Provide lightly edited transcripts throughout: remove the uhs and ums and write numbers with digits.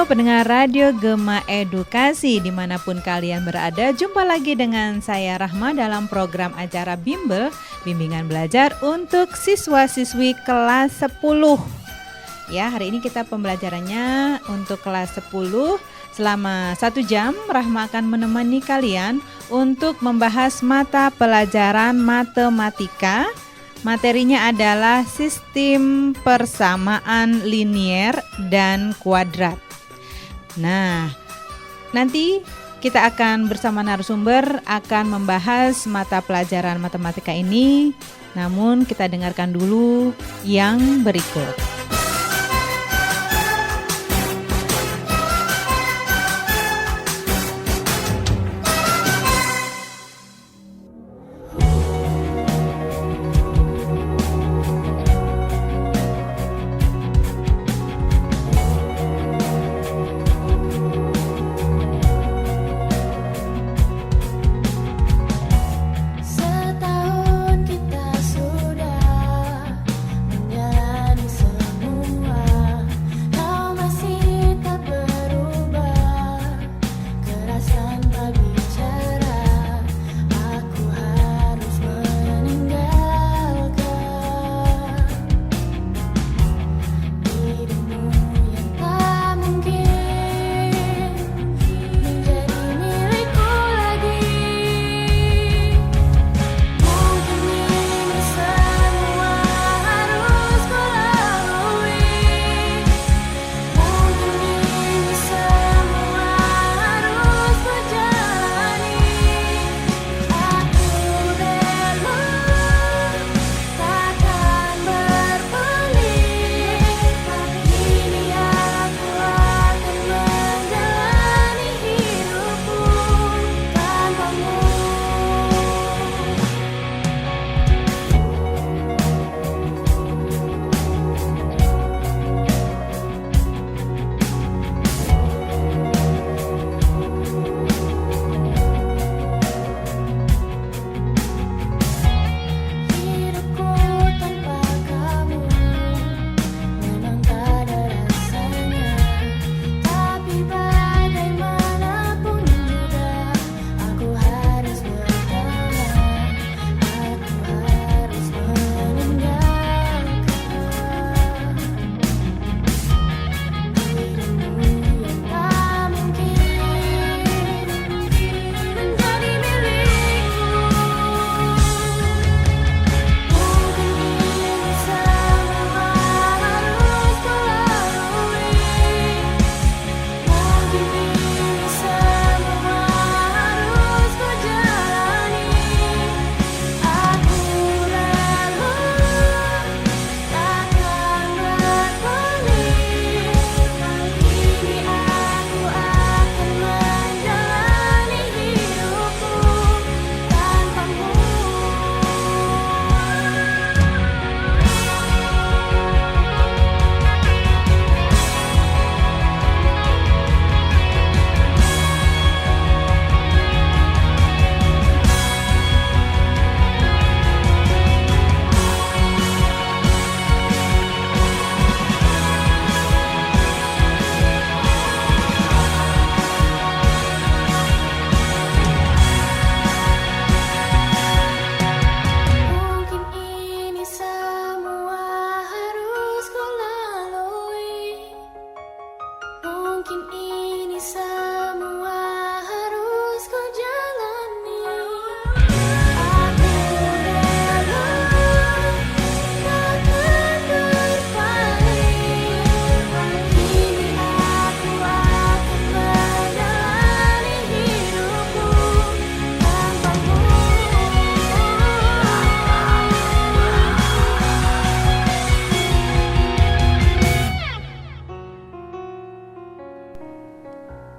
Halo pendengar Radio Gema Edukasi dimanapun kalian berada. Jumpa lagi dengan saya Rahma dalam program acara Bimbel, Bimbingan Belajar untuk Siswa-siswi kelas 10. Ya, hari ini kita pembelajarannya untuk kelas 10. Selama 1 jam Rahma akan menemani kalian untuk membahas mata pelajaran matematika. Materinya adalah sistem persamaan linier dan kuadrat. Nah, nanti kita akan bersama narasumber akan membahas mata pelajaran matematika ini. Namun kita dengarkan dulu yang berikut.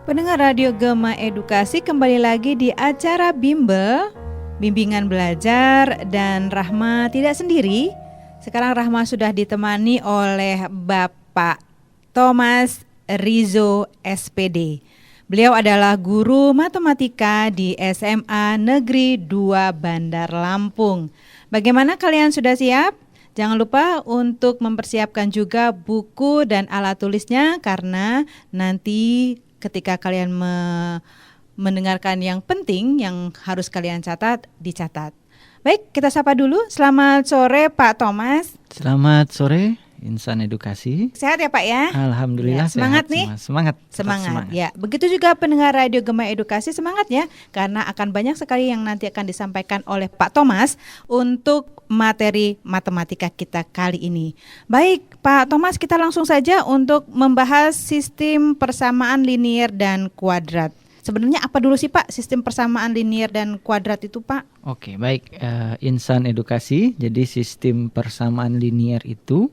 Pendengar Radio Gema Edukasi, kembali lagi di acara Bimbel, Bimbingan Belajar, dan Rahma tidak sendiri. Sekarang Rahma sudah ditemani oleh Bapak Thomas Rizo SPD. Beliau adalah guru matematika di SMA Negeri 2 Bandar Lampung. Bagaimana kalian sudah siap? Jangan lupa untuk mempersiapkan juga buku dan alat tulisnya, karena nanti ketika kalian mendengarkan yang penting yang harus kalian dicatat. Baik, kita sapa dulu. Selamat sore Pak Thomas. Selamat sore Insan Edukasi. Sehat ya Pak ya? Alhamdulillah ya, semangat sehat, nih. Semangat. Ya, begitu juga pendengar Radio Gema Edukasi, semangat ya, karena akan banyak sekali yang nanti akan disampaikan oleh Pak Thomas untuk materi matematika kita kali ini. Baik, Pak Thomas, kita langsung saja untuk membahas sistem persamaan linier dan kuadrat. Sebenarnya apa dulu sih Pak sistem persamaan linier dan kuadrat itu Pak? Oke, baik, Insan Edukasi. Jadi sistem persamaan linier itu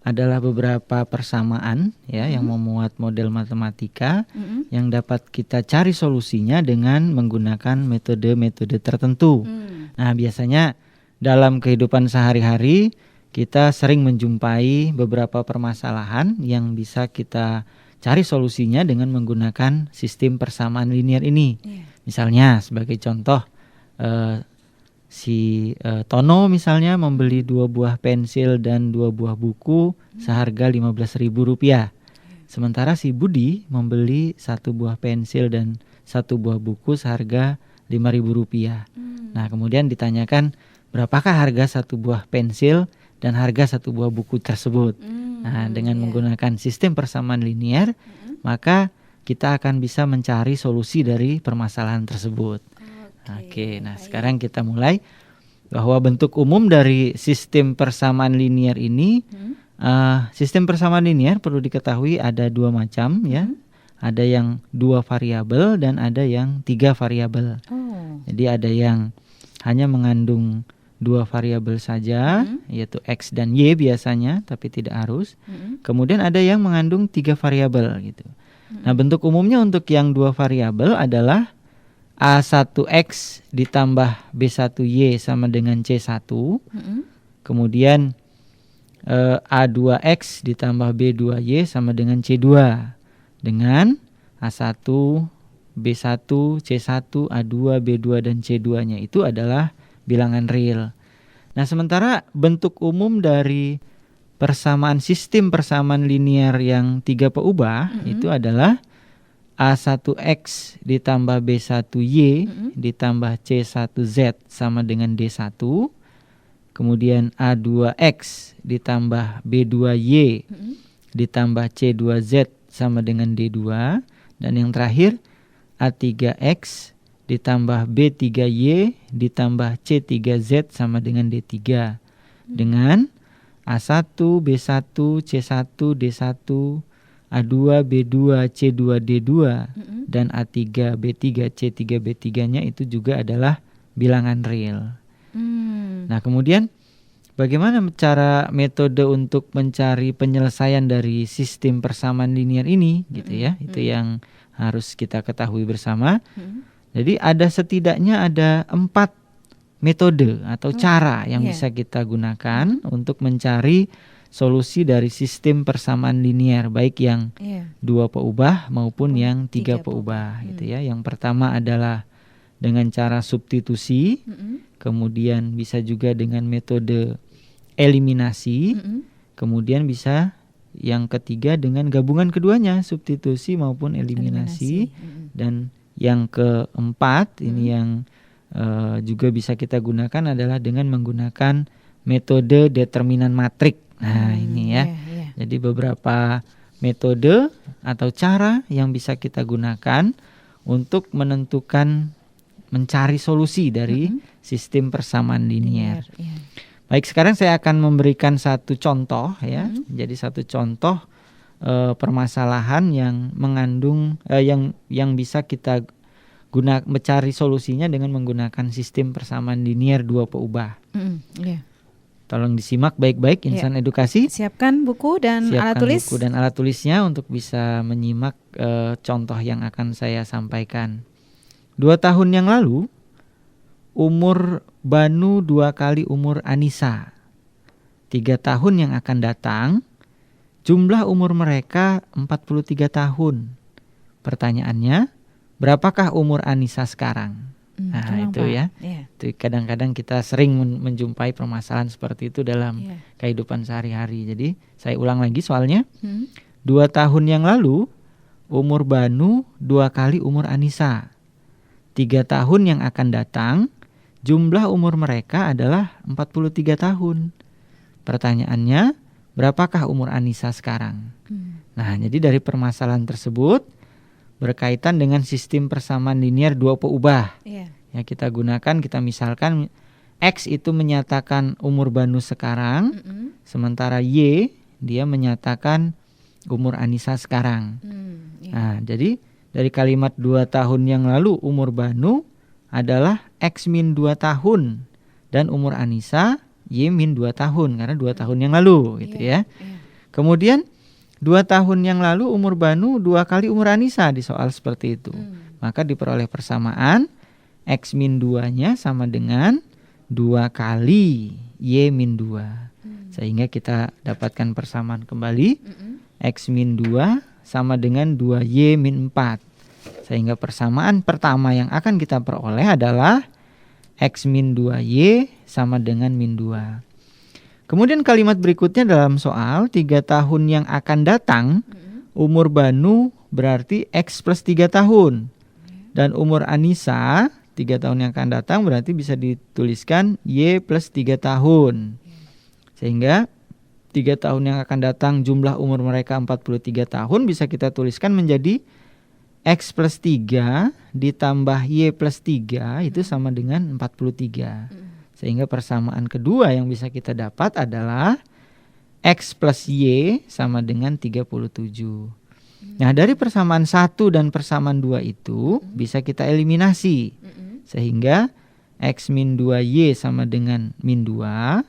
adalah beberapa persamaan ya yang memuat model matematika yang dapat kita cari solusinya dengan menggunakan metode-metode tertentu. Nah, biasanya dalam kehidupan sehari-hari kita sering menjumpai beberapa permasalahan yang bisa kita cari solusinya dengan menggunakan sistem persamaan linier ini. Misalnya sebagai contoh, Tono misalnya membeli 2 buah pensil dan 2 buah buku seharga Rp15.000. Sementara si Budi membeli 1 buah pensil dan 1 buah buku seharga Rp5.000. Nah, kemudian ditanyakan berapakah harga 1 buah pensil dan harga 1 buah buku tersebut. Nah, dengan menggunakan sistem persamaan linier, maka kita akan bisa mencari solusi dari permasalahan tersebut. Oke, nah sekarang kita mulai bahwa bentuk umum dari sistem persamaan linier ini, sistem persamaan linier perlu diketahui ada 2 macam ya. Ada yang 2 variabel dan ada yang 3 variabel. Jadi ada yang hanya mengandung 2 variabel saja, yaitu X dan Y biasanya, tapi tidak harus. Kemudian ada yang mengandung 3 variabel gitu. Nah, bentuk umumnya untuk yang 2 variabel adalah A1X ditambah B1Y sama dengan C1. Kemudian A2X ditambah B2Y sama dengan C2. Dengan A1, B1, C1, A2, B2, dan C2-nya itu adalah bilangan real. Nah, sementara bentuk umum dari persamaan sistem persamaan linier yang 3 peubah itu adalah A1X ditambah B1Y ditambah C1Z sama dengan D1. Kemudian A2X ditambah B2Y ditambah C2Z sama dengan D2. Dan yang terakhir A3X ditambah B3Y ditambah C3Z sama dengan D3 dengan A1, B1, C1, D1, A2, B2, C2, D2 dan A3, B3, C3, B3-nya itu juga adalah bilangan real. Nah, kemudian bagaimana cara metode untuk mencari penyelesaian dari sistem persamaan linier ini gitu ya. Itu yang harus kita ketahui bersama. Jadi setidaknya ada 4 metode atau cara yang bisa kita gunakan untuk mencari solusi dari sistem persamaan linier, baik yang 2 peubah maupun yang 3 peubah gitu ya. Yang pertama adalah dengan cara substitusi, kemudian bisa juga dengan metode eliminasi, kemudian bisa yang ketiga dengan gabungan keduanya, substitusi maupun eliminasi. Dan yang keempat ini yang juga bisa kita gunakan adalah dengan menggunakan metode determinan matrik. Nah, ini ya. Jadi beberapa metode atau cara yang bisa kita gunakan untuk mencari solusi dari sistem persamaan linier. Baik, sekarang saya akan memberikan satu contoh ya. Jadi satu contoh permasalahan yang mengandung yang bisa kita mencari solusinya dengan menggunakan sistem persamaan linier 2 peubah. Tolong disimak baik-baik Insan Edukasi. Siapkan buku dan alat tulis. Buku dan alat tulisnya untuk bisa menyimak contoh yang akan saya sampaikan. 2 tahun yang lalu umur Banu 2 kali umur Anissa. 3 tahun yang akan datang jumlah umur mereka 43 tahun. Pertanyaannya, berapakah umur Anissa sekarang? Nah tolong, itu Pak. ya. Iya. Itu kadang-kadang kita sering menjumpai permasalahan seperti itu dalam Iya. kehidupan sehari-hari. Jadi saya ulang lagi soalnya. Hmm. 2 tahun yang lalu umur Banu 2 kali umur Anissa. 3 tahun yang akan datang jumlah umur mereka adalah 43 tahun. Pertanyaannya, berapakah umur Anissa sekarang? Nah, jadi dari permasalahan tersebut berkaitan dengan sistem persamaan linear dua peubah. Iya. Ya, kita gunakan, kita misalkan X itu menyatakan umur Banu sekarang, sementara Y dia menyatakan umur Anissa sekarang. Iya. Nah, jadi dari kalimat 2 tahun yang lalu umur Banu adalah X min 2 tahun dan umur Anissa Y min 2 tahun karena 2 tahun yang lalu gitu ya. Iya. Kemudian 2 tahun yang lalu umur Banu 2 kali umur Anissa di soal seperti itu. Maka diperoleh persamaan X min 2-nya sama dengan 2 kali Y min 2. Sehingga kita dapatkan persamaan kembali. X min 2 sama dengan 2Y min 4. Sehingga persamaan pertama yang akan kita peroleh adalah X min 2Y sama dengan min 2. Kemudian kalimat berikutnya dalam soal 3 tahun yang akan datang, umur Banu berarti X plus 3 tahun. Dan umur Anissa 3 tahun yang akan datang berarti bisa dituliskan Y plus 3 tahun. Sehingga 3 tahun yang akan datang jumlah umur mereka 43 tahun bisa kita tuliskan menjadi X plus 3 ditambah Y plus 3 itu sama dengan 43. Sehingga persamaan kedua yang bisa kita dapat adalah X plus Y sama dengan 37. Nah, dari persamaan 1 dan persamaan 2 itu bisa kita eliminasi. Sehingga X min 2Y sama dengan min 2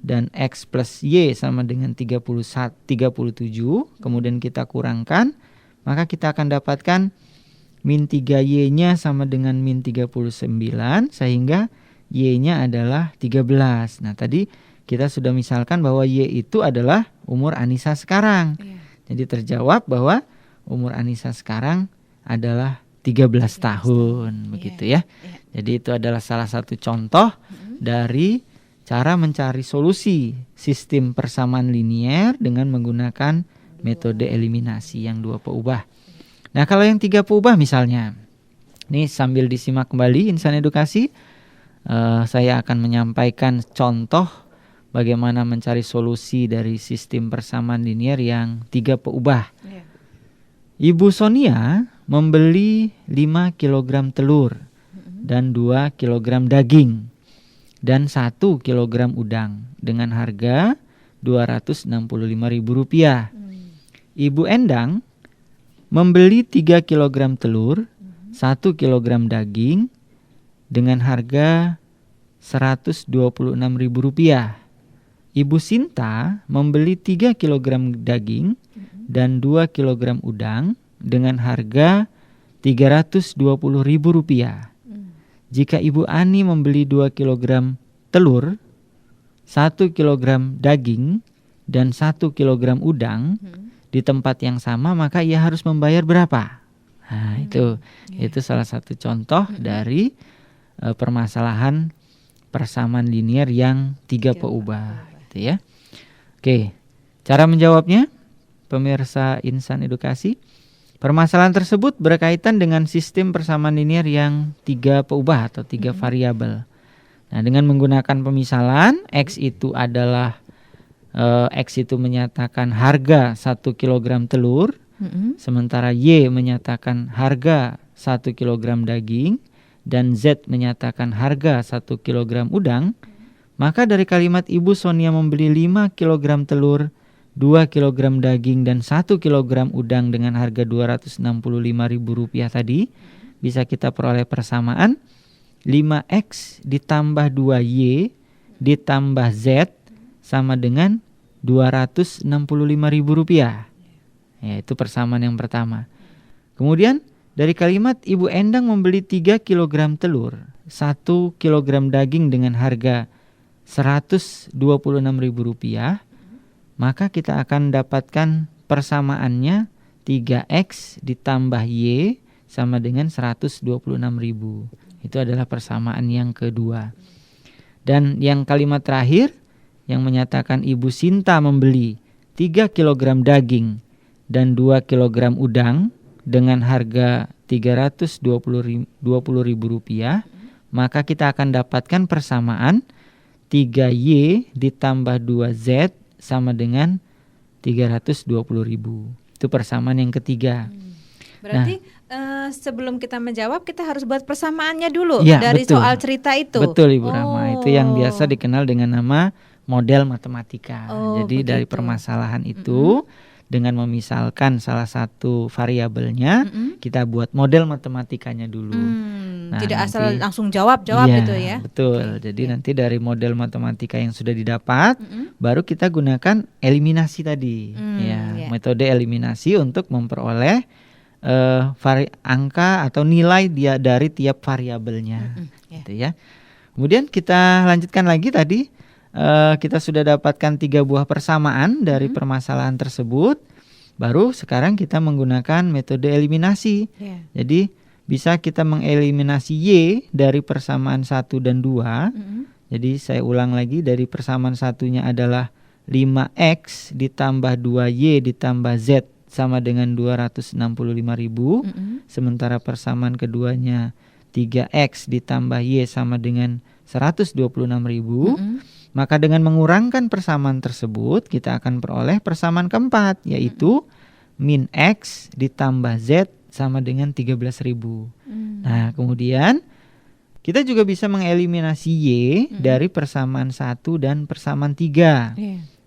dan X plus Y sama dengan 37. Kemudian kita kurangkan, maka kita akan dapatkan min 3Y-nya sama dengan min 39 sehingga Y-nya adalah 13. Nah, tadi kita sudah misalkan bahwa Y itu adalah umur Anissa sekarang. Jadi terjawab bahwa umur Anissa sekarang adalah 13 tahun. Begitu ya. Jadi itu adalah salah satu contoh dari cara mencari solusi sistem persamaan linear dengan menggunakan metode eliminasi yang 2 peubah. Nah, kalau yang 3 peubah misalnya. Ini sambil disimak kembali Insan Edukasi. Saya akan menyampaikan contoh bagaimana mencari solusi dari sistem persamaan linear yang 3 peubah. Ibu Sonia membeli 5 kg telur dan 2 kg daging dan 1 kg udang dengan harga Rp265.000. Ibu Endang membeli 3 kg telur, 1 kg daging dengan harga Rp126.000. Ibu Sinta membeli 3 kg daging dan 2 kg udang dengan harga Rp320.000. Jika Ibu Ani membeli 2 kg telur, 1 kg daging dan 1 kg udang di tempat yang sama, maka ia harus membayar berapa? Nah, itu salah satu contoh dari permasalahan persamaan linear yang 3 peubah, gitu ya. Oke, cara menjawabnya, pemirsa Insan Edukasi, permasalahan tersebut berkaitan dengan sistem persamaan linear yang 3 peubah atau 3 variabel. Nah, dengan menggunakan pemisalan, X itu adalah X itu menyatakan harga 1 kg telur, sementara Y menyatakan harga 1 kg daging, dan Z menyatakan harga 1 kg udang, maka dari kalimat Ibu Sonia membeli 5 kg telur, 2 kg daging, dan 1 kg udang dengan harga Rp265.000 tadi, bisa kita peroleh persamaan 5X ditambah 2Y ditambah Z sama dengan Rp265.000. Ya, itu persamaan yang pertama. Kemudian dari kalimat Ibu Endang membeli 3 kg telur, 1 kg daging dengan harga Rp126.000, maka kita akan dapatkan persamaannya 3X ditambah Y sama dengan 126.000. Itu adalah persamaan yang kedua. Dan yang kalimat terakhir yang menyatakan Ibu Sinta membeli 3 kg daging dan 2 kg udang dengan harga Rp320.000, maka kita akan dapatkan persamaan 3Y ditambah 2Z sama dengan 320.000. Itu persamaan yang ketiga. Berarti sebelum kita menjawab kita harus buat persamaannya dulu Ya, dari betul. soal cerita itu. Betul Ibu Rahma, itu yang biasa dikenal dengan nama model matematika. Jadi dari begitu. permasalahan itu dengan memisalkan salah satu variabelnya, kita buat model matematikanya dulu. Tidak asal langsung jawab gitu ya. Betul. Jadi nanti dari model matematika yang sudah didapat, baru kita gunakan eliminasi tadi. Metode eliminasi untuk memperoleh angka atau nilai dia dari tiap variabelnya. Gitu ya. Kemudian kita lanjutkan lagi tadi. Kita sudah dapatkan 3 buah persamaan dari permasalahan tersebut. Baru sekarang kita menggunakan metode eliminasi. Jadi bisa kita mengeliminasi Y dari persamaan 1 dan 2. Jadi saya ulang lagi, dari persamaan satunya adalah 5X ditambah 2Y ditambah Z sama dengan 265.000. Sementara persamaan keduanya 3X ditambah Y sama dengan 126.000. Maka dengan mengurangkan persamaan tersebut, kita akan peroleh persamaan keempat, yaitu min X ditambah Z sama dengan 13.000. Nah, kemudian kita juga bisa mengeliminasi Y dari persamaan 1 dan persamaan 3.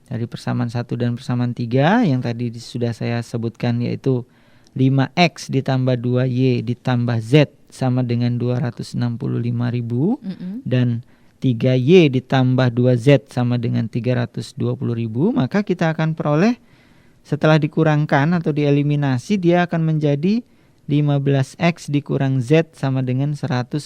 Dari persamaan 1 dan persamaan 3 yang tadi sudah saya sebutkan, yaitu 5X ditambah 2Y ditambah Z sama dengan 265.000 dan 3Y ditambah 2Z sama dengan 320.000, maka kita akan peroleh setelah dikurangkan atau dieliminasi, dia akan menjadi 15X dikurang Z sama dengan 155.000.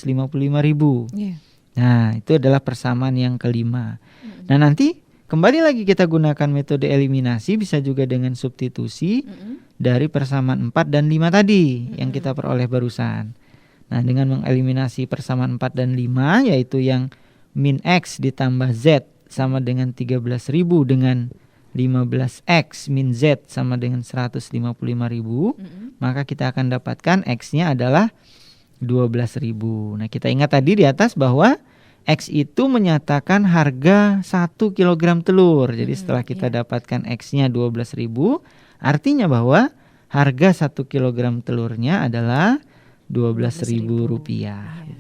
Nah, itu adalah persamaan yang kelima. Nah, nanti kembali lagi kita gunakan metode eliminasi, bisa juga dengan substitusi dari persamaan 4 dan 5 tadi yang kita peroleh barusan. Nah, dengan mengeliminasi persamaan 4 dan 5, yaitu yang min X ditambah Z sama dengan 13.000 dengan 15X min Z sama dengan 155.000, maka kita akan dapatkan X-nya adalah 12.000. Nah, kita ingat tadi di atas bahwa X itu menyatakan harga 1 kg telur. Jadi setelah kita dapatkan X-nya 12.000, artinya bahwa harga 1 kg telurnya adalah Rp12.000,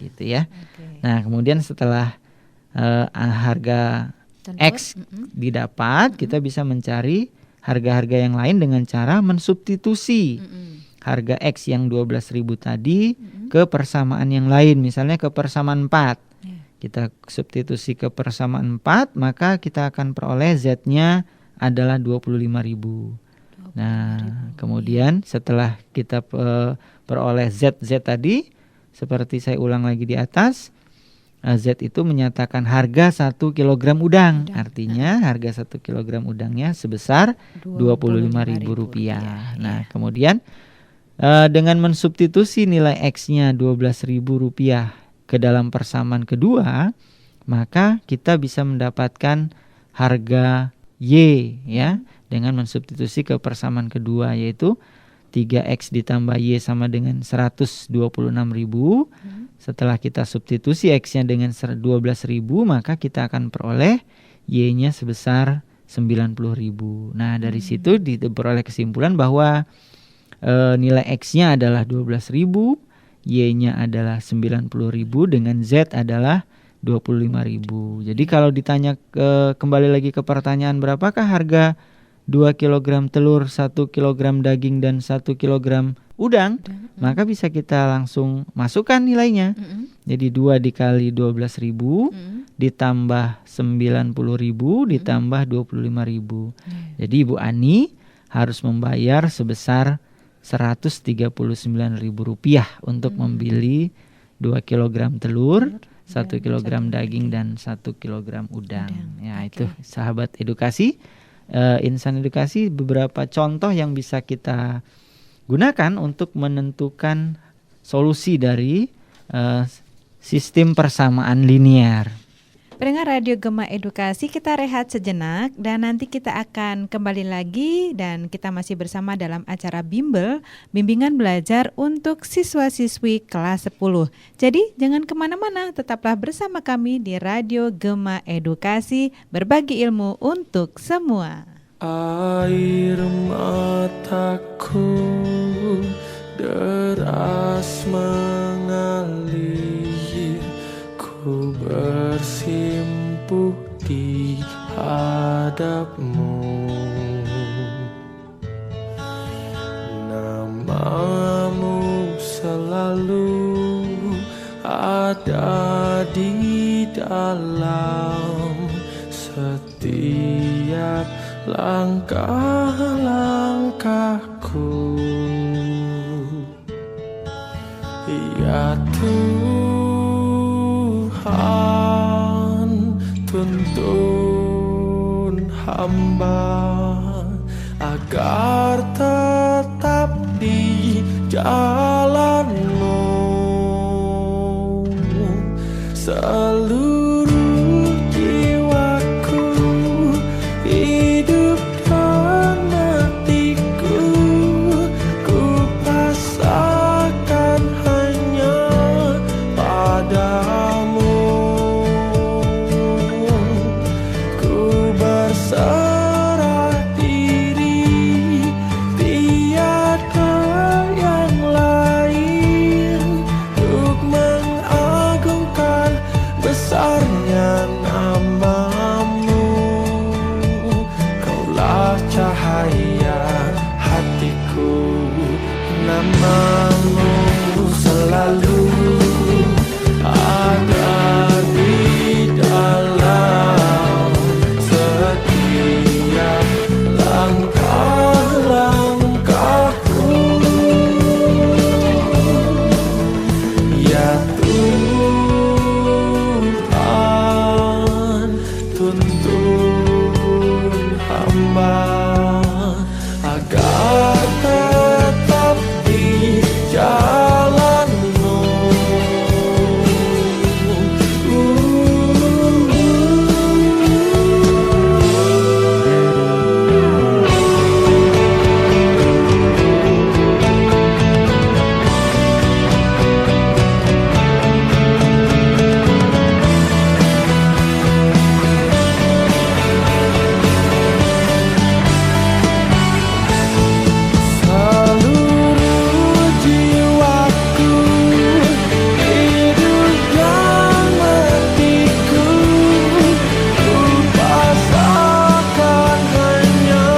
gitu ya. Nah, kemudian setelah harga X didapat, kita bisa mencari harga-harga yang lain dengan cara mensubstitusi harga X yang 12.000 tadi ke persamaan yang lain, misalnya ke persamaan 4. Kita substitusi ke persamaan 4, maka kita akan peroleh Z-nya adalah 25.000. Nah, kemudian setelah kita peroleh Z tadi, seperti saya ulang lagi di atas, Z itu menyatakan harga 1 kg udang. Artinya harga 1 kg udangnya sebesar Rp25.000. Nah, kemudian dengan mensubstitusi nilai X-nya Rp12.000 ke dalam persamaan kedua, maka kita bisa mendapatkan harga Y ya, dengan mensubstitusi ke persamaan kedua, yaitu 3X ditambah Y sama dengan 126.000. Setelah kita substitusi X-nya dengan 12.000, maka kita akan peroleh Y-nya sebesar 90.000. Nah, dari situ diperoleh kesimpulan bahwa nilai X-nya adalah 12.000, Y-nya adalah 90.000 dengan Z adalah 25.000. Jadi kalau ditanya kembali lagi ke pertanyaan berapakah harga 2 kg telur, 1 kg daging, dan 1 kg udang, maka bisa kita langsung masukkan nilainya. Jadi 2 dikali 12.000 ditambah 90.000 ditambah 25.000. Jadi Ibu Ani harus membayar sebesar Rp139.000 untuk membeli 2 kg telur, 1 kg daging, dan 1 kg udang. Ya, itu sahabat edukasi. Insan edukasi, beberapa contoh yang bisa kita gunakan untuk menentukan solusi dari sistem persamaan linear. Pendengar Radio Gema Edukasi, kita rehat sejenak dan nanti kita akan kembali lagi dan kita masih bersama dalam acara Bimbel, Bimbingan Belajar untuk Siswa-Siswi kelas 10. Jadi jangan kemana-mana, tetaplah bersama kami di Radio Gema Edukasi, berbagi ilmu untuk semua. Air mataku deras mengalir, ku bersimpuh di hadapmu. Namamu selalu ada di dalam setiap langkah-langkahku. Ya Tuhan, tuntun hamba agar tetap di jalan-Mu. Seluruh jiwaku, hidup dan matiku, ku pasrahkan hanya padamu. Ku berserah diri, tiada yang lain, untuk mengagungkan besarnya nama-Mu. Kaulah cahaya hatiku, nama-Mu selalu ada di dalam setiap langkah-langkahku. Ya Tuhan, tuntun hamba agar tetap di jalan-Mu. Seluruh jiwaku, hidup dan matiku, ku pasrahkan hanya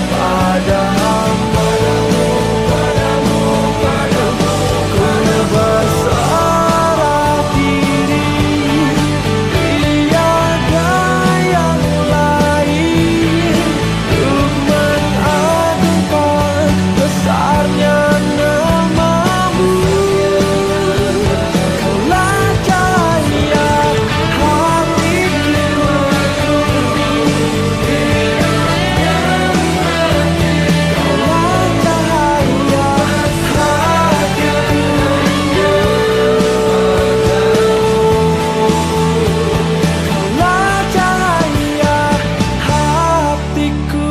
padamu. Ku berserah diri, tiada yang lain, untuk mengagungkan besarnya nama-Mu. Kaulah cahaya hatiku, kaulah cahaya hatiku, kaulah cahaya hatiku.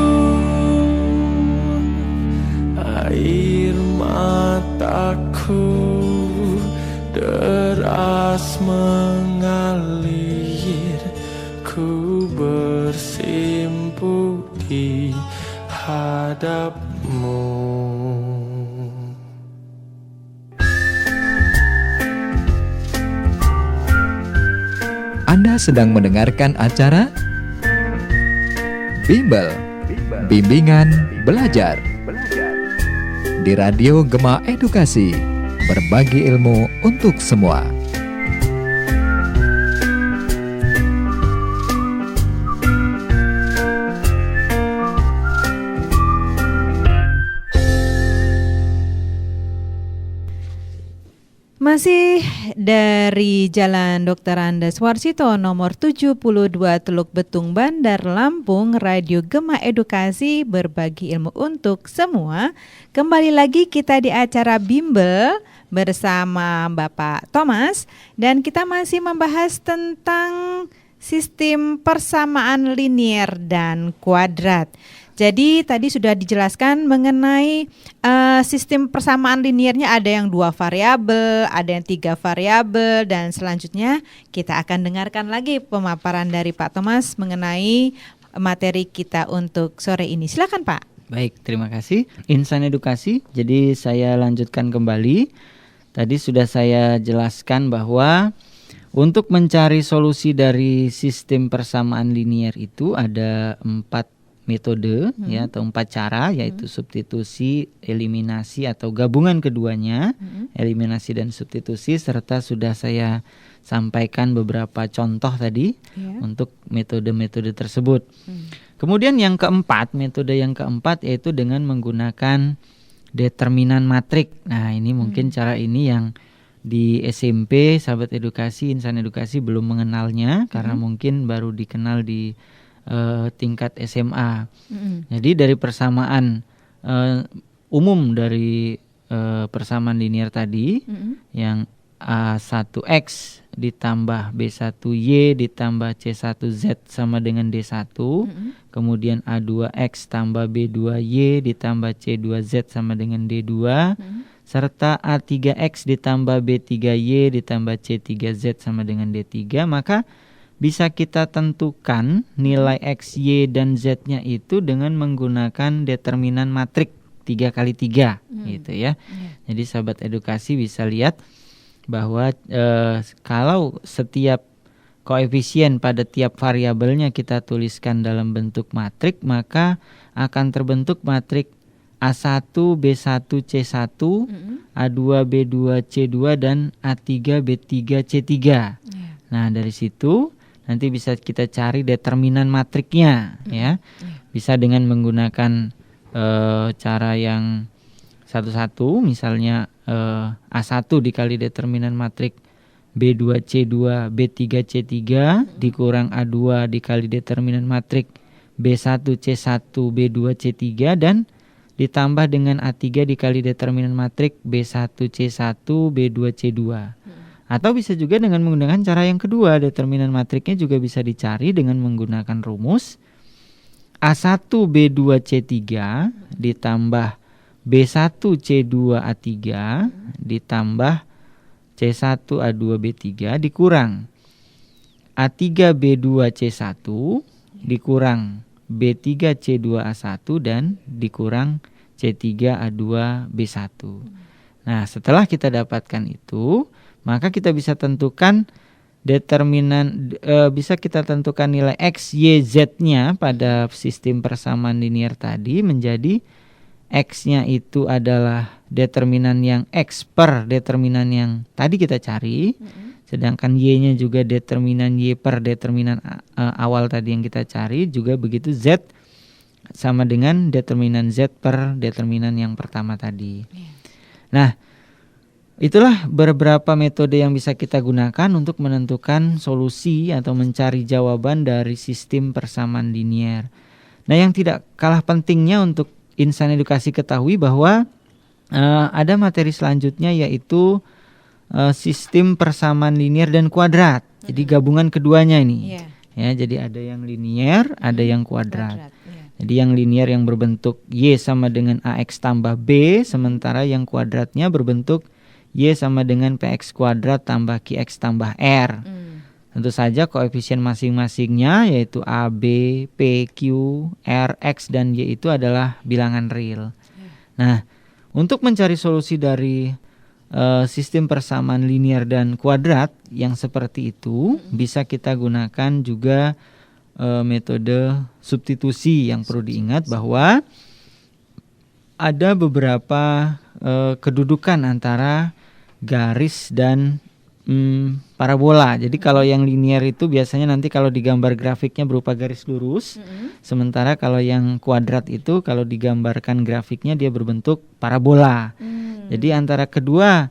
Air mataku deras mengalir, ku bersimpuh di hadap-Mu. Anda sedang mendengarkan acara Bimbel, Bimbingan Belajar di Radio Gema Edukasi, berbagi ilmu untuk semua. Masih dari Jalan Dr. Andes Warsito nomor 72 Teluk Betung Bandar Lampung, Radio Gema Edukasi, berbagi ilmu untuk semua. Kembali lagi kita di acara Bimbel, bersama Bapak Thomas dan kita masih membahas tentang sistem persamaan linier dan kuadrat. Jadi tadi sudah dijelaskan mengenai sistem persamaan liniernya, ada yang 2 variabel, ada yang 3 variabel, dan selanjutnya kita akan dengarkan lagi pemaparan dari Pak Thomas mengenai materi kita untuk sore ini. Silakan Pak. Baik, terima kasih. Insan Edukasi, jadi saya lanjutkan kembali. Tadi sudah saya jelaskan bahwa untuk mencari solusi dari sistem persamaan linier itu ada 4 metode ya, atau 4 cara, yaitu substitusi, eliminasi atau gabungan keduanya, eliminasi dan substitusi, serta sudah saya sampaikan beberapa contoh tadi untuk metode-metode tersebut. Kemudian metode yang keempat yaitu dengan menggunakan determinan matrik. Nah, ini mungkin cara ini yang di SMP sahabat edukasi, insan edukasi belum mengenalnya karena mungkin baru dikenal di tingkat SMA. Jadi dari persamaan umum dari persamaan linier tadi yang A1X ditambah B1Y ditambah C1Z sama dengan D1, kemudian A2X tambah B2Y ditambah C2Z sama dengan D2, serta A3X ditambah B3Y ditambah C3Z sama dengan D3, maka bisa kita tentukan nilai X, Y, dan Z-nya itu dengan menggunakan determinan matrik 3 kali 3 gitu ya. Jadi sahabat edukasi bisa lihat bahwa kalau setiap koefisien pada tiap variabelnya kita tuliskan dalam bentuk matrik, maka akan terbentuk matrik A1, B1, C1, A2, B2, C2, dan A3, B3, C3. Nah, dari situ nanti bisa kita cari determinan matriknya ya. Bisa dengan menggunakan cara yang satu-satu, misalnya A1 dikali determinan matrik B2C2 B3C3 dikurang A2 dikali determinan matrik B1C1 B2C3 dan ditambah dengan A3 dikali determinan matrik B1C1 B2C2. Atau bisa juga dengan menggunakan cara yang kedua, determinan matriknya juga bisa dicari dengan menggunakan rumus A1 B2C3 ditambah B1C2A3 ditambah C1A2B3 dikurang A3B2C1 dikurang B3C2A1 dan dikurang C3A2B1. Nah, setelah kita dapatkan itu, maka kita bisa tentukan bisa kita tentukan nilai X, Y, Z-nya pada sistem persamaan linier tadi menjadi X-nya itu adalah determinan yang X per determinan yang tadi kita cari, sedangkan Y-nya juga determinan Y per determinan awal tadi yang kita cari, juga begitu Z sama dengan determinan Z per determinan yang pertama tadi. Nah, itulah beberapa metode yang bisa kita gunakan untuk menentukan solusi atau mencari jawaban dari sistem persamaan linier. Nah, yang tidak kalah pentingnya untuk insan edukasi ketahui bahwa ada materi selanjutnya yaitu sistem persamaan linier dan kuadrat. Jadi gabungan keduanya ini. Ya, jadi ada yang linier, ada yang kuadrat. Jadi yang linier yang berbentuk Y sama dengan AX tambah B, sementara yang kuadratnya berbentuk Y sama dengan PX kuadrat tambah QX tambah R. Tentu saja koefisien masing-masingnya yaitu A, B, P, Q, R, X, dan Y itu adalah bilangan real. Nah, untuk mencari solusi dari sistem persamaan linier dan kuadrat yang seperti itu, bisa kita gunakan juga metode substitusi. Yang perlu diingat bahwa ada beberapa kedudukan antara garis dan parabola. Jadi kalau yang linier itu biasanya nanti kalau digambar grafiknya berupa garis lurus, sementara kalau yang kuadrat itu kalau digambarkan grafiknya dia berbentuk parabola. Jadi antara kedua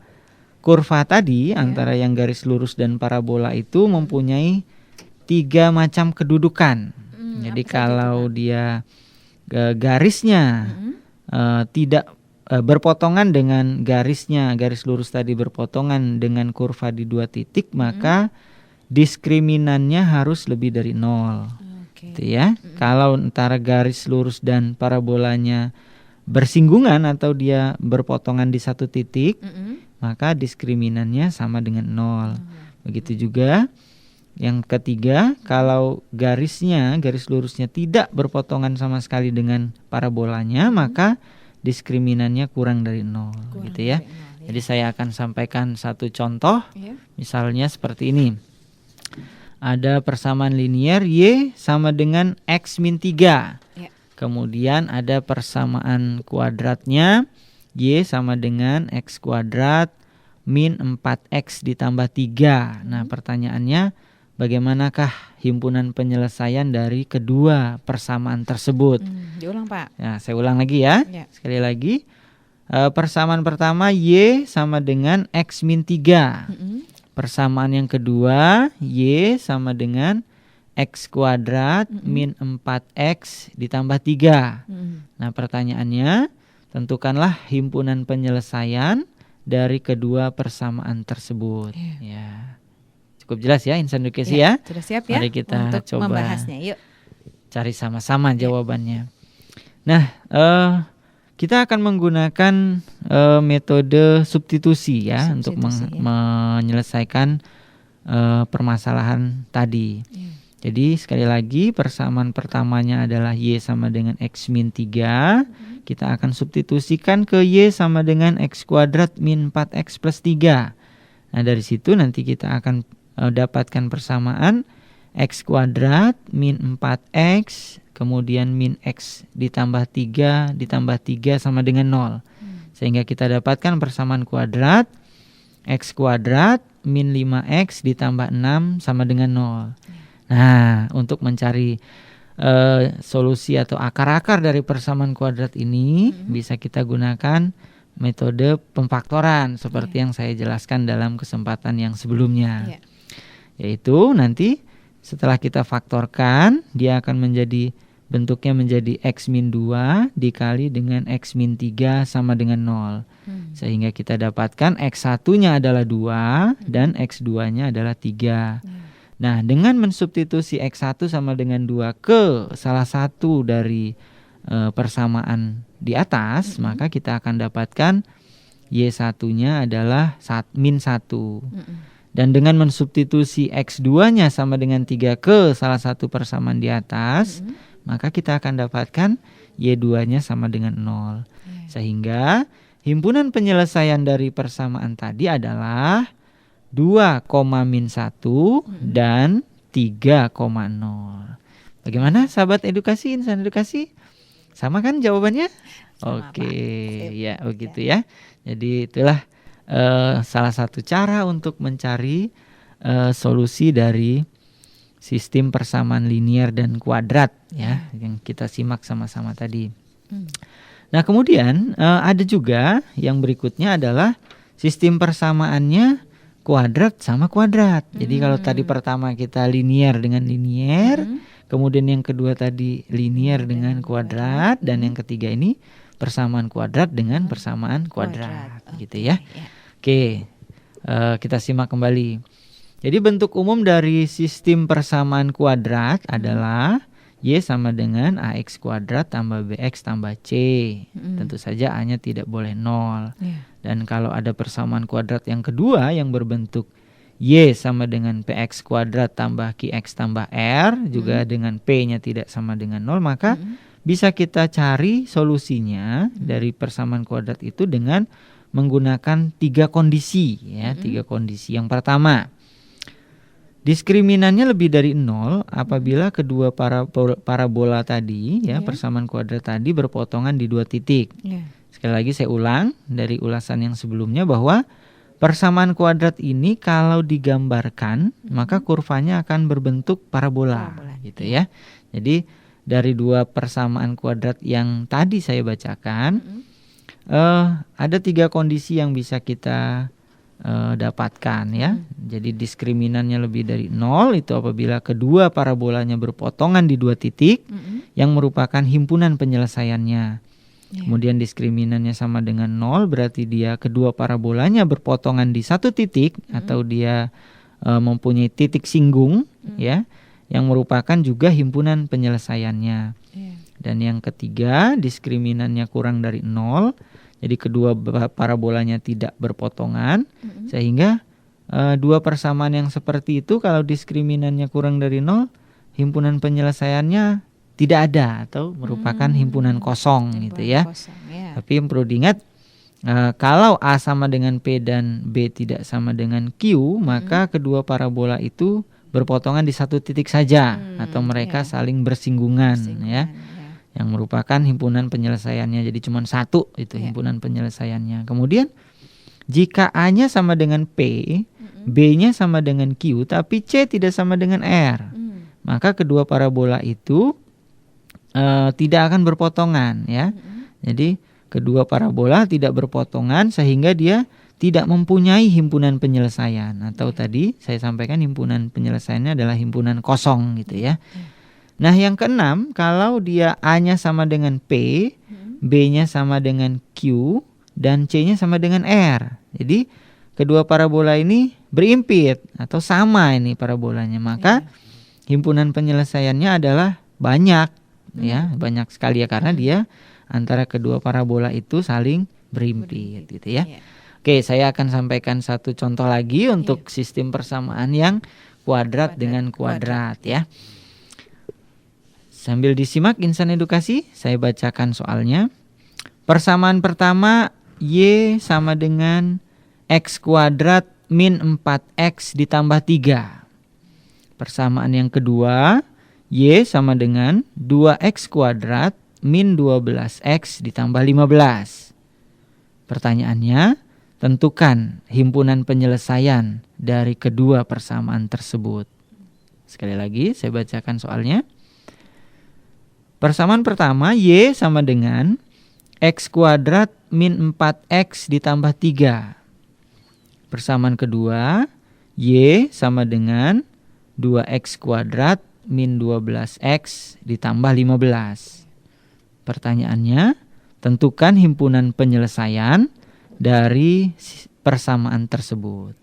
kurva tadi, antara yang garis lurus dan parabola itu mempunyai 3 macam kedudukan. Jadi kalau dia garisnya tidak berpotongan dengan garisnya, garis lurus tadi berpotongan dengan kurva di 2 titik, maka diskriminannya harus lebih dari 0. Oke. Gitu ya. Kalau antara garis lurus dan parabolanya bersinggungan atau dia berpotongan di 1 titik, maka diskriminannya sama dengan 0. Begitu juga yang ketiga, kalau garis lurusnya tidak berpotongan sama sekali dengan parabolanya, maka diskriminannya kurang dari 0, gitu ya. Jadi saya akan sampaikan satu contoh, misalnya seperti ini. Ada persamaan linier Y sama dengan X min 3. Kemudian ada persamaan kuadratnya Y sama dengan X kuadrat min 4X ditambah 3. Nah, pertanyaannya, bagaimanakah himpunan penyelesaian dari kedua persamaan tersebut? Diulang, Pak. Nah, saya ulang lagi ya. Sekali lagi. Persamaan pertama Y sama dengan X min 3. Persamaan yang kedua Y sama dengan X kuadrat min 4X ditambah 3. Nah, pertanyaannya, tentukanlah himpunan penyelesaian dari kedua persamaan tersebut. Ya. Cukup jelas ya insan edukasi ya. Sudah siap ya Mari kita untuk coba membahasnya. Yuk. Cari sama-sama jawabannya. Nah, kita akan menggunakan metode substitusi ya untuk menyelesaikan permasalahan tadi. Jadi sekali lagi persamaan pertamanya adalah Y sama dengan X min 3. Kita akan substitusikan ke Y sama dengan X kuadrat min 4X plus 3. Nah, dari situ nanti kita akan dapatkan persamaan X kuadrat min 4X kemudian min X ditambah 3 sama dengan 0. Sehingga kita dapatkan persamaan kuadrat X kuadrat min 5X ditambah 6 sama dengan 0. Nah, untuk mencari solusi atau akar-akar dari persamaan kuadrat ini bisa kita gunakan metode pemfaktoran seperti yang saya jelaskan dalam kesempatan yang sebelumnya. Yaitu nanti setelah kita faktorkan, dia akan bentuknya menjadi X min 2 dikali dengan X min 3 sama dengan 0. Sehingga kita dapatkan X1-nya adalah 2 dan X2-nya adalah 3. Nah, dengan mensubstitusi X1 sama dengan 2 ke salah satu dari persamaan di atas, maka kita akan dapatkan Y1-nya adalah min 1. Dan dengan mensubstitusi X2-nya sama dengan 3 ke salah satu persamaan di atas, maka kita akan dapatkan Y2-nya sama dengan 0. Sehingga himpunan penyelesaian dari persamaan tadi adalah 2, min 1 dan 3,0. Bagaimana sahabat edukasi, insan edukasi? Sama kan jawabannya? Sama, Oke, Pak. ya begitu ya. Jadi itulah salah satu cara untuk mencari solusi dari sistem persamaan linier dan kuadrat ya yang kita simak sama-sama tadi. Nah, kemudian ada juga yang berikutnya adalah sistem persamaannya kuadrat sama kuadrat. Jadi kalau tadi pertama kita linier dengan linier, kemudian yang kedua tadi linier dengan kuadrat, dan yang ketiga ini persamaan kuadrat dengan persamaan kuadrat, gitu ya. Oke, kita simak kembali. Jadi bentuk umum dari sistem persamaan kuadrat adalah Y sama dengan AX kuadrat tambah BX tambah C. Tentu saja A-nya tidak boleh 0. Dan kalau ada persamaan kuadrat yang kedua yang berbentuk Y sama dengan PX kuadrat tambah QX tambah R, juga dengan P-nya tidak sama dengan 0, maka bisa kita cari solusinya dari persamaan kuadrat itu dengan menggunakan 3 kondisi ya, 3 kondisi. Yang pertama, diskriminannya lebih dari 0 apabila kedua parabola tadi ya, persamaan kuadrat tadi berpotongan di 2 titik. Sekali lagi saya ulang dari ulasan yang sebelumnya bahwa persamaan kuadrat ini kalau digambarkan maka kurvanya akan berbentuk parabola gitu ya. Jadi dari 2 persamaan kuadrat yang tadi saya bacakan, ada 3 kondisi yang bisa kita dapatkan ya. Jadi diskriminannya lebih dari 0 itu apabila kedua parabolanya berpotongan di 2 titik yang merupakan himpunan penyelesaiannya. Iya. Kemudian diskriminannya sama dengan 0, berarti dia kedua parabolanya berpotongan di satu titik atau dia mempunyai titik singgung ya, yang merupakan juga himpunan penyelesaiannya. Iya. Dan yang ketiga, diskriminannya kurang dari 0, jadi kedua parabolanya tidak berpotongan, sehingga dua persamaan yang seperti itu kalau diskriminannya kurang dari 0, himpunan penyelesaiannya tidak ada atau merupakan himpunan kosong gitu ya. Kosong, ya. Tapi yang perlu diingat, kalau A sama dengan P dan B tidak sama dengan Q, maka kedua parabola itu berpotongan di satu titik saja atau mereka saling bersinggungan ya, yang merupakan himpunan penyelesaiannya. Jadi cuma satu itu himpunan penyelesaiannya. Kemudian jika A-nya sama dengan P, B-nya sama dengan Q, tapi C tidak sama dengan R, maka kedua parabola itu tidak akan berpotongan ya. Jadi kedua parabola tidak berpotongan sehingga dia tidak mempunyai himpunan penyelesaian, atau tadi saya sampaikan himpunan penyelesaiannya adalah himpunan kosong gitu ya. Nah yang keenam, kalau dia A-nya sama dengan P, B-nya sama dengan Q, dan C-nya sama dengan R. Jadi kedua parabola ini berimpit atau sama ini parabolanya, maka himpunan penyelesaiannya adalah banyak ya, banyak sekali ya, karena dia antara kedua parabola itu saling berimpit gitu ya. Oke, saya akan sampaikan satu contoh lagi untuk sistem persamaan yang kuadrat dengan kuadrat ya. Sambil disimak insan edukasi, saya bacakan soalnya. Persamaan pertama, Y sama dengan X kuadrat min 4X ditambah 3. Persamaan yang kedua, Y sama dengan 2X kuadrat min 12X ditambah 15. Pertanyaannya, tentukan himpunan penyelesaian dari kedua persamaan tersebut. Sekali lagi saya bacakan soalnya. Persamaan pertama, Y sama dengan X kuadrat min 4X ditambah 3. Persamaan kedua, Y sama dengan 2X kuadrat min 12X ditambah 15. Pertanyaannya, tentukan himpunan penyelesaian dari persamaan tersebut.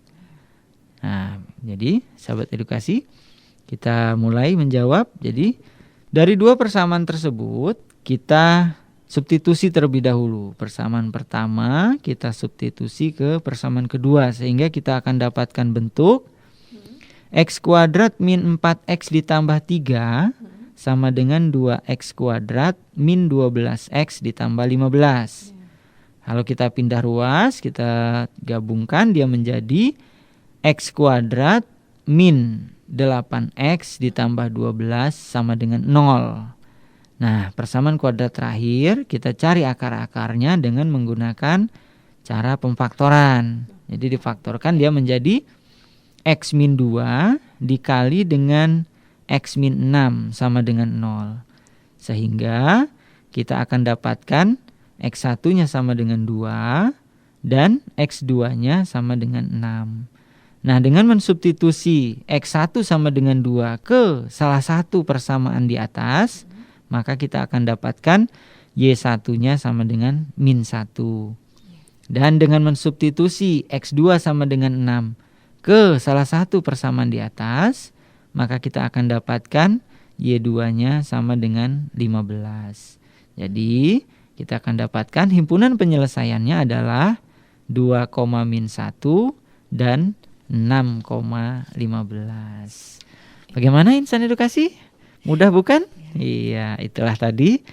Nah, jadi sahabat edukasi, kita mulai menjawab. Jadi dari dua persamaan tersebut kita substitusi terlebih dahulu. Persamaan pertama kita substitusi ke persamaan kedua, sehingga kita akan dapatkan bentuk X kuadrat min 4X ditambah 3 sama dengan 2X kuadrat min 12X ditambah 15. Kalau kita pindah ruas, kita gabungkan, dia menjadi X kuadrat min 8X ditambah 12 sama dengan 0. Nah, persamaan kuadrat terakhir kita cari akar-akarnya dengan menggunakan cara pemfaktoran. Jadi difaktorkan, dia menjadi X min 2 dikali dengan X min 6 sama dengan 0. Sehingga kita akan dapatkan X1-nya sama dengan 2 dan X2-nya sama dengan 6. Nah, dengan mensubstitusi X1 sama dengan 2 ke salah satu persamaan di atas, maka kita akan dapatkan Y1-nya sama dengan min 1. Dan dengan mensubstitusi X2 sama dengan 6 ke salah satu persamaan di atas, maka kita akan dapatkan Y2-nya sama dengan 15. Jadi kita akan dapatkan himpunan penyelesaiannya adalah 2, min 1 dan 6,15. Bagaimana insan edukasi? Mudah bukan? Iya, itulah tadi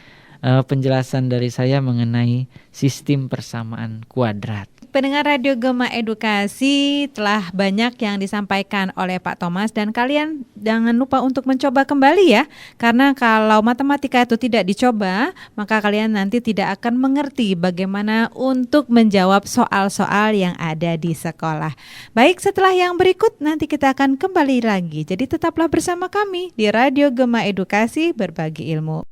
penjelasan dari saya mengenai sistem persamaan kuadrat. Pendengar Radio Gema Edukasi, telah banyak yang disampaikan oleh Pak Thomas, dan kalian jangan lupa untuk mencoba kembali ya. Karena kalau matematika itu tidak dicoba, maka kalian nanti tidak akan mengerti bagaimana untuk menjawab soal-soal yang ada di sekolah. Baik, setelah yang berikut nanti kita akan kembali lagi. Jadi tetaplah bersama kami di Radio Gema Edukasi, berbagi ilmu.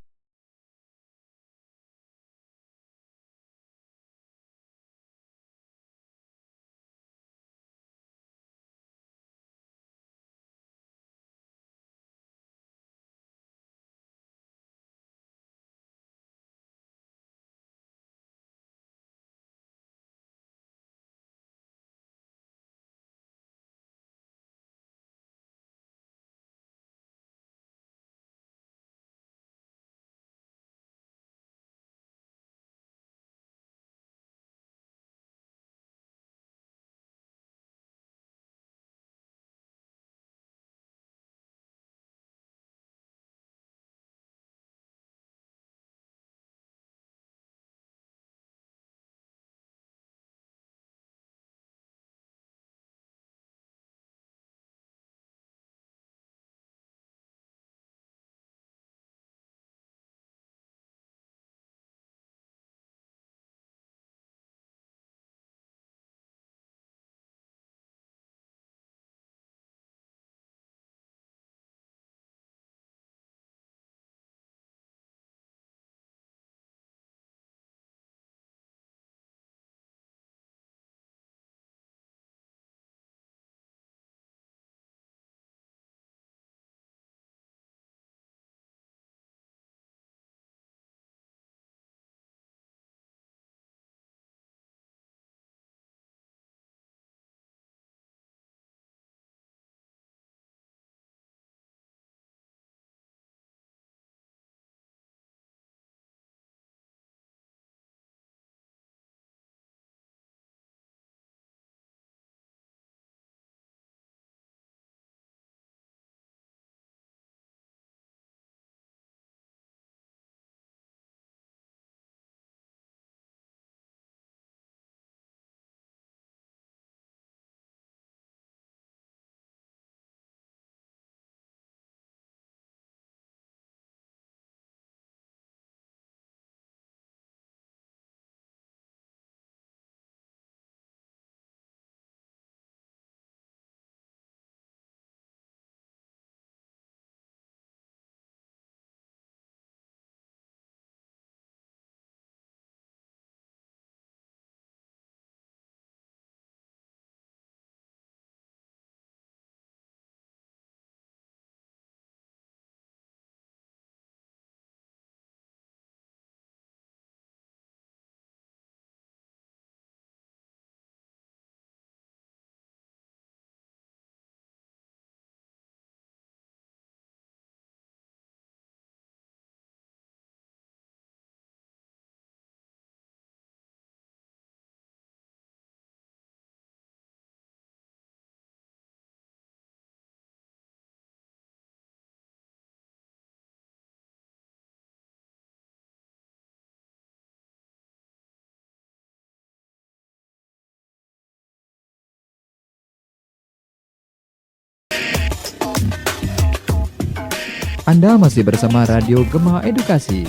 Anda masih bersama Radio Gema Edukasi,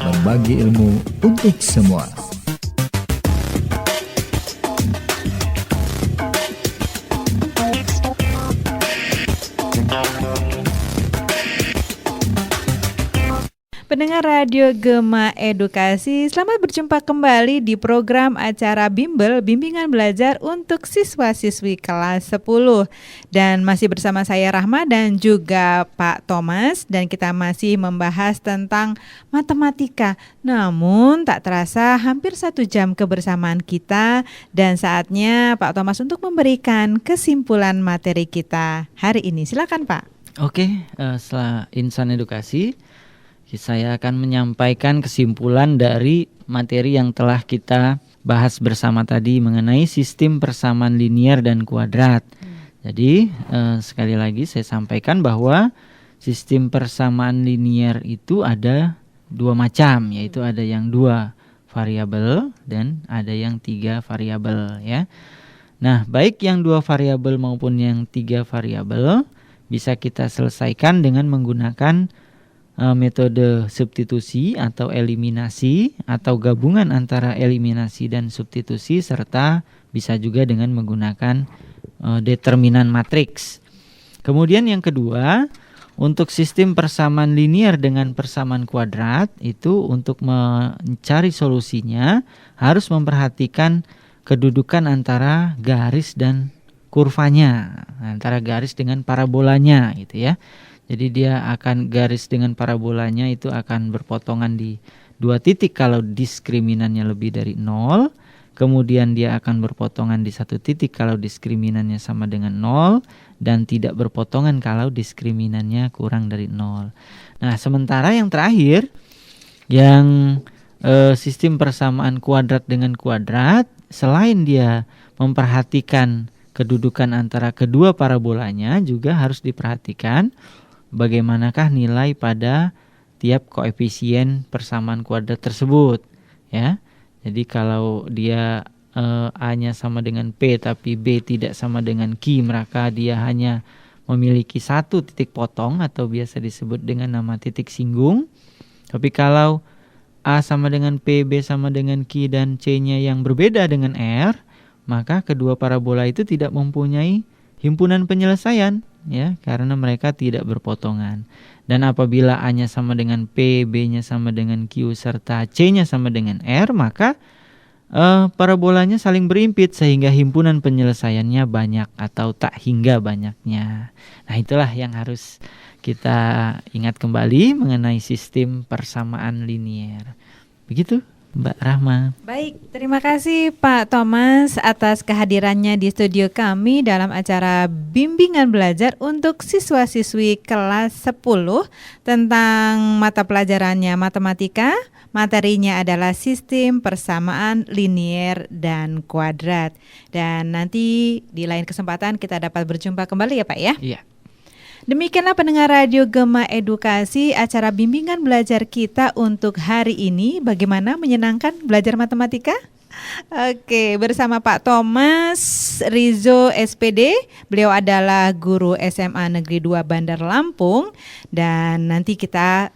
berbagi ilmu untuk semua. Pendengar Radio Gema Edukasi, selamat berjumpa kembali di program acara Bimbel, Bimbingan Belajar untuk Siswa-Siswi kelas 10. Dan masih bersama saya Rahma dan juga Pak Thomas, dan kita masih membahas tentang matematika. Namun tak terasa hampir 1 jam kebersamaan kita, dan saatnya Pak Thomas untuk memberikan kesimpulan materi kita hari ini. Silakan Pak. Oke, setelah Insan Edukasi, saya akan menyampaikan kesimpulan dari materi yang telah kita bahas bersama tadi mengenai sistem persamaan linier dan kuadrat. Jadi sekali lagi saya sampaikan bahwa sistem persamaan linier itu ada 2 macam, yaitu ada yang 2 variabel dan ada yang 3 variabel ya. Nah, baik yang 2 variabel maupun yang 3 variabel bisa kita selesaikan dengan menggunakan metode substitusi atau eliminasi atau gabungan antara eliminasi dan substitusi, serta bisa juga dengan menggunakan determinan matriks. Kemudian yang kedua, untuk sistem persamaan linier dengan persamaan kuadrat itu untuk mencari solusinya harus memperhatikan kedudukan antara garis dan kurvanya, antara garis dengan parabolanya gitu ya. Jadi dia akan garis dengan parabolanya itu akan berpotongan di 2 titik kalau diskriminannya lebih dari 0. Kemudian dia akan berpotongan di 1 titik kalau diskriminannya sama dengan 0. Dan tidak berpotongan kalau diskriminannya kurang dari 0. Nah, sementara yang terakhir, yang sistem persamaan kuadrat dengan kuadrat, selain dia memperhatikan kedudukan antara kedua parabolanya, juga harus diperhatikan bagaimanakah nilai pada tiap koefisien persamaan kuadrat tersebut ya. Jadi kalau dia A-nya sama dengan P tapi B tidak sama dengan Q, maka dia hanya memiliki 1 titik potong atau biasa disebut dengan nama titik singgung. Tapi kalau A sama dengan P, B sama dengan Q dan C-nya yang berbeda dengan R, maka kedua parabola itu tidak mempunyai himpunan penyelesaian ya, karena mereka tidak berpotongan. Dan apabila A-nya sama dengan P, B-nya sama dengan Q, serta C-nya sama dengan R, maka parabolanya saling berimpit sehingga himpunan penyelesaiannya banyak atau tak hingga banyaknya. Nah, itulah yang harus kita ingat kembali mengenai sistem persamaan linier. Begitu Mbak Rahma. Baik, terima kasih Pak Thomas atas kehadirannya di studio kami dalam acara Bimbingan Belajar untuk Siswa-Siswi kelas 10 tentang mata pelajarannya matematika. Materinya adalah sistem persamaan linier dan kuadrat. Dan nanti di lain kesempatan kita dapat berjumpa kembali ya Pak ya? Iya. Demikianlah pendengar Radio Gema Edukasi, acara bimbingan belajar kita untuk hari ini. Bagaimana, menyenangkan belajar matematika? Oke, bersama Pak Thomas Rizo SPD. Beliau adalah guru SMA Negeri 2 Bandar Lampung. Dan nanti kita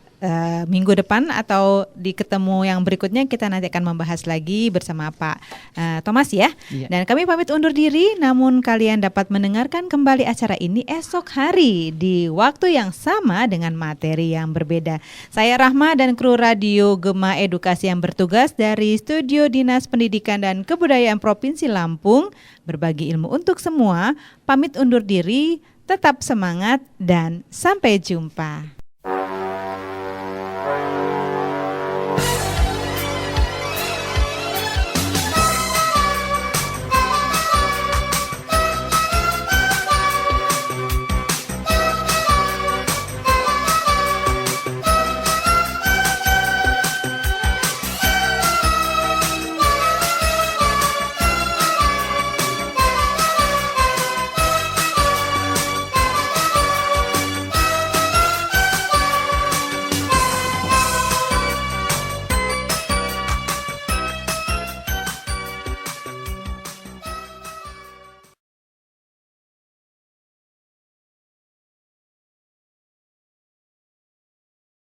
minggu depan atau di ketemu yang berikutnya kita nanti akan membahas lagi bersama Pak Thomas ya. Iya. Dan kami pamit undur diri, namun kalian dapat mendengarkan kembali acara ini esok hari di waktu yang sama dengan materi yang berbeda. Saya Rahma dan kru Radio Gema Edukasi yang bertugas dari Studio Dinas Pendidikan dan Kebudayaan Provinsi Lampung berbagi ilmu untuk semua, pamit undur diri, tetap semangat dan sampai jumpa.